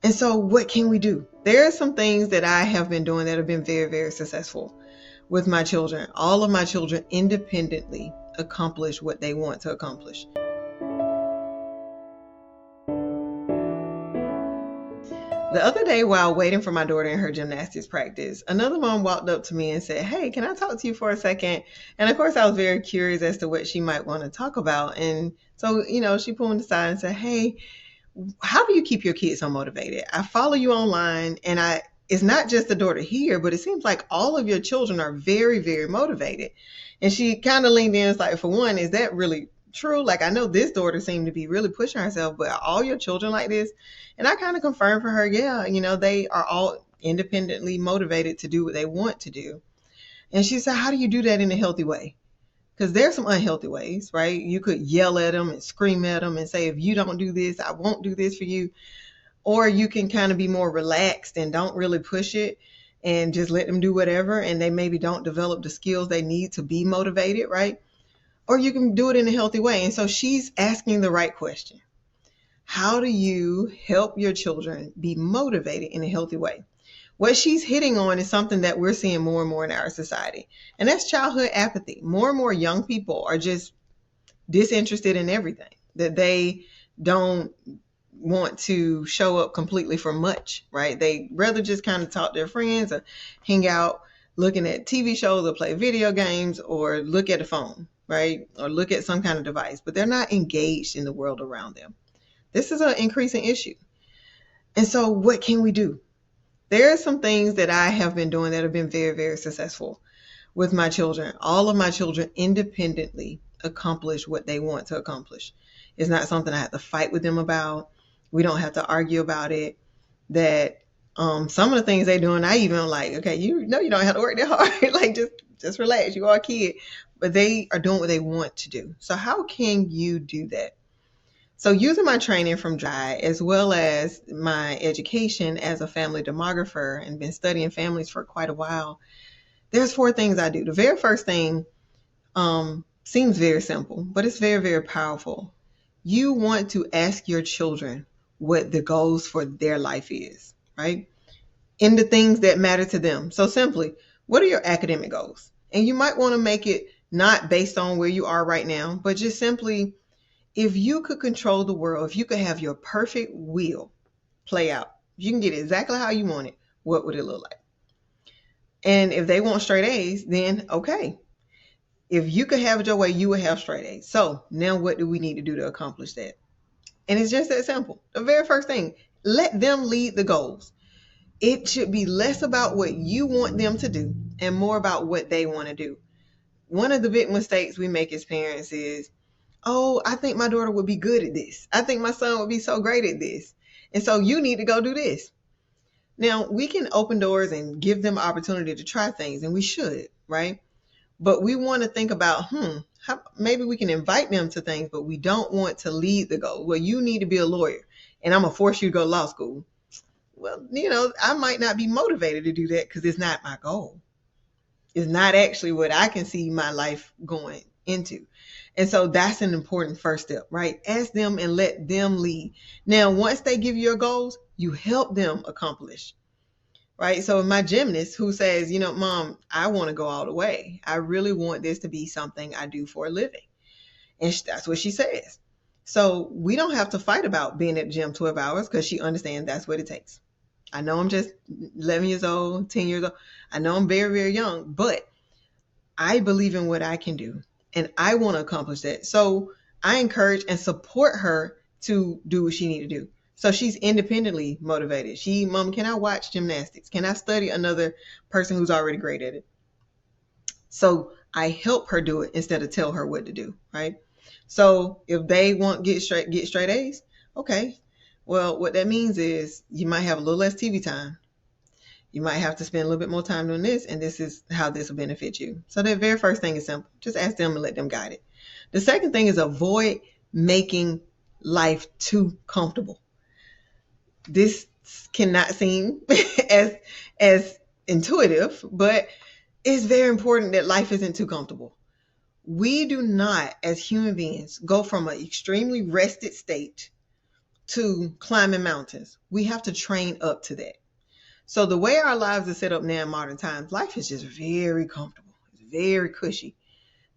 And so what can we do? There are some things that I have been doing that have been very, very successful with my children. All of my children independently accomplish what they want to accomplish. The other day, while waiting for my daughter in her gymnastics practice, another mom walked up to me and said, "Hey, can I talk to you for a second?" And of course, I was very curious as to what she might want to talk about. And so, she pulled me aside and said, "Hey, how do you keep your kids so motivated? I follow you online, and it's not just the daughter here, but it seems like all of your children are very, very motivated." And she kind of leaned in and was like, "For one, is that really true? Like, I know this daughter seemed to be really pushing herself, but are all your children like this?" And I kind of confirmed for her, yeah, they are all independently motivated to do what they want to do. And she said, "How do you do that in a healthy way?" Because there's some unhealthy ways, right? You could yell at them and scream at them and say, "If you don't do this, I won't do this for you." Or you can kind of be more relaxed and don't really push it and just let them do whatever. And they maybe don't develop the skills they need to be motivated, right? Or you can do it in a healthy way. And so she's asking the right question. How do you help your children be motivated in a healthy way? What she's hitting on is something that we're seeing more and more in our society, and that's childhood apathy. More and more young people are just disinterested in everything, that they don't want to show up completely for much, right? They rather just kind of talk to their friends or hang out looking at TV shows or play video games or look at a phone, right? Or look at some kind of device, but they're not engaged in the world around them. This is an increasing issue. And so what can we do? There are some things that I have been doing that have been very, very successful with my children. All of my children independently accomplish what they want to accomplish. It's not something I have to fight with them about. We don't have to argue about it. That some of the things they're doing, I even like, okay, you don't have to work that hard. Like, just relax. You are a kid. But they are doing what they want to do. So how can you do that? So using my training from DRI, as well as my education as a family demographer and been studying families for quite a while, there's 4 things I do. The very first thing seems very simple, but it's very, very powerful. You want to ask your children what the goals for their life is, right? In the things that matter to them. So simply, what are your academic goals? And you might want to make it not based on where you are right now, but just simply, if you could control the world, if you could have your perfect will play out, if you can get it exactly how you want it, what would it look like? And if they want straight A's, then okay. If you could have it your way, you would have straight A's. So now what do we need to do to accomplish that? And it's just that simple. The very first thing, let them lead the goals. It should be less about what you want them to do and more about what they want to do. One of the big mistakes we make as parents is, "Oh, I think my daughter would be good at this. I think my son would be so great at this. And so you need to go do this." Now, we can open doors and give them opportunity to try things, and we should, right? But we want to think about, maybe we can invite them to things, but we don't want to lead the goal. Well, you need to be a lawyer, and I'm going to force you to go to law school. Well, I might not be motivated to do that because it's not my goal. It's not actually what I can see my life going into. And so that's an important first step, right? Ask them and let them lead. Now, once they give you your goals, you help them accomplish, right? So my gymnast who says, "Mom, I want to go all the way. I really want this to be something I do for a living." And that's what she says. So we don't have to fight about being at the gym 12 hours because she understands that's what it takes. I know I'm just 11 years old, 10 years old. I know I'm very, very young, but I believe in what I can do. And I want to accomplish that. So I encourage and support her to do what she needs to do. So she's independently motivated. "Mom, can I watch gymnastics? Can I study another person who's already great at it?" So I help her do it instead of tell her what to do, right? So if they want get straight A's, okay. Well, what that means is you might have a little less TV time. You might have to spend a little bit more time doing this, and this is how this will benefit you. So the very first thing is simple. Just ask them and let them guide it. The second thing is avoid making life too comfortable. This cannot seem as intuitive, but it's very important that life isn't too comfortable. We do not, as human beings, go from an extremely rested state to climbing mountains. We have to train up to that. So the way our lives are set up now in modern times, life is just very comfortable. It's very cushy.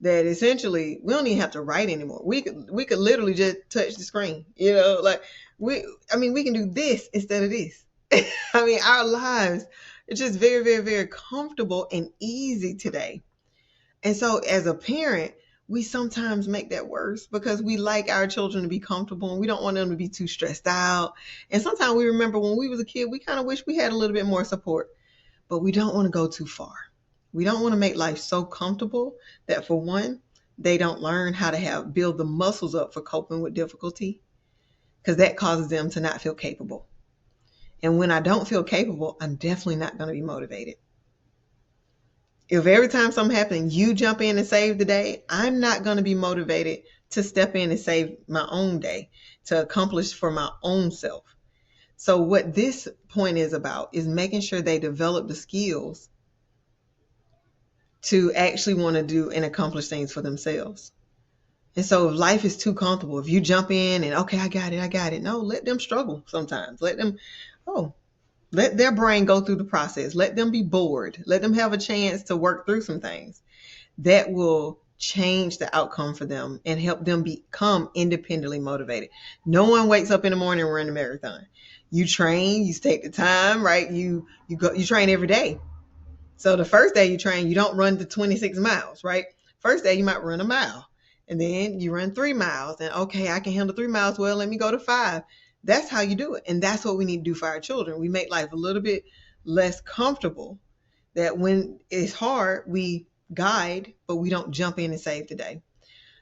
That essentially we don't even have to write anymore. We could literally just touch the screen. Like we can do this instead of this. Our lives are just very, very, very comfortable and easy today. And so as a parent, we sometimes make that worse because we like our children to be comfortable and we don't want them to be too stressed out. And sometimes we remember when we was a kid, we kind of wish we had a little bit more support, but we don't want to go too far. We don't want to make life so comfortable that, for one, they don't learn how to build the muscles up for coping with difficulty, because that causes them to not feel capable. And when I don't feel capable, I'm definitely not going to be motivated. If every time something happens, you jump in and save the day, I'm not going to be motivated to step in and save my own day, to accomplish for my own self. So what this point is about is making sure they develop the skills to actually want to do and accomplish things for themselves. And so if life is too comfortable, if you jump in and, okay, I got it. No, let them struggle sometimes. Let their brain go through the process. Let them be bored. Let them have a chance to work through some things that will change the outcome for them and help them become independently motivated. No one wakes up in the morning and run a marathon. You train, you take the time, right? You train every day. So the first day you train, you don't run the 26 miles, right? First day you might run a mile, and then you run 3 miles, and okay, I can handle 3 miles. Well, let me go to 5. That's how you do it. And that's what we need to do for our children. We make life a little bit less comfortable, that when it's hard, we guide, but we don't jump in and save the day.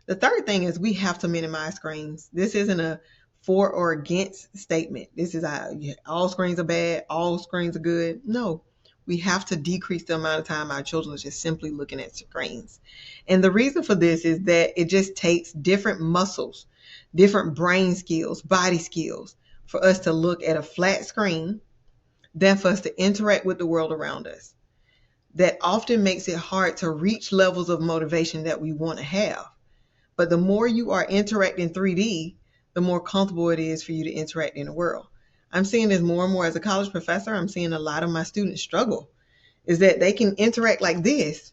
The third thing is we have to minimize screens. This isn't a for or against statement. This is all screens are bad, all screens are good. No, we have to decrease the amount of time our children are just simply looking at screens. And the reason for this is that it just takes different muscles, different brain skills, body skills for us to look at a flat screen than for us to interact with the world around us. That often makes it hard to reach levels of motivation that we want to have. But the more you are interacting 3D, the more comfortable it is for you to interact in the world. I'm seeing this more and more as a college professor. I'm seeing a lot of my students struggle, is that they can interact like this,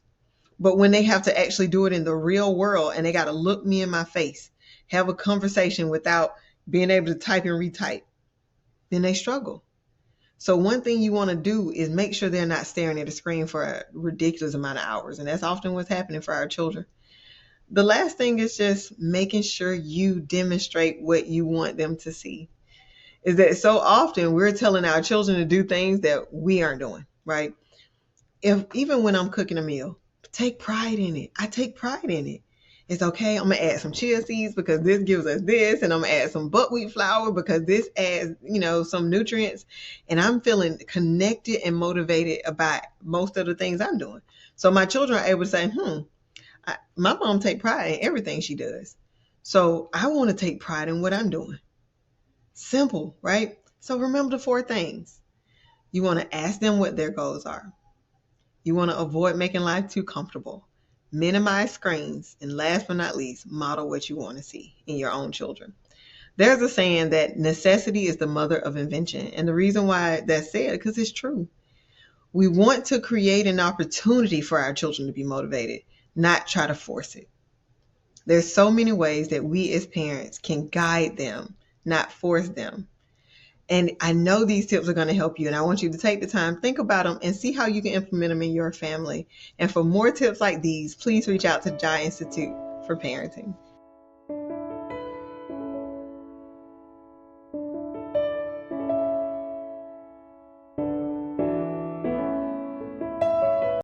but when they have to actually do it in the real world and they got to look me in my face, have a conversation without being able to type and retype, then they struggle. So one thing you want to do is make sure they're not staring at a screen for a ridiculous amount of hours. And that's often what's happening for our children. The last thing is just making sure you demonstrate what you want them to see. Is that so often we're telling our children to do things that we aren't doing, right? Even when I'm cooking a meal, take pride in it. I take pride in it. It's okay, I'm going to add some chia seeds because this gives us this, and I'm going to add some buckwheat flour because this adds, some nutrients, and I'm feeling connected and motivated about most of the things I'm doing. So my children are able to say, my mom take pride in everything she does. So I want to take pride in what I'm doing. Simple, right? So remember the 4 things. You want to ask them what their goals are. You want to avoid making life too comfortable. Minimize screens, and last but not least, model what you want to see in your own children. There's a saying that necessity is the mother of invention, and the reason why that's said, because it's true. We want to create an opportunity for our children to be motivated, not try to force it. There's so many ways that we as parents can guide them, not force them. And I know these tips are going to help you, and I want you to take the time, think about them, and see how you can implement them in your family. And for more tips like these, please reach out to the Jai Institute for Parenting.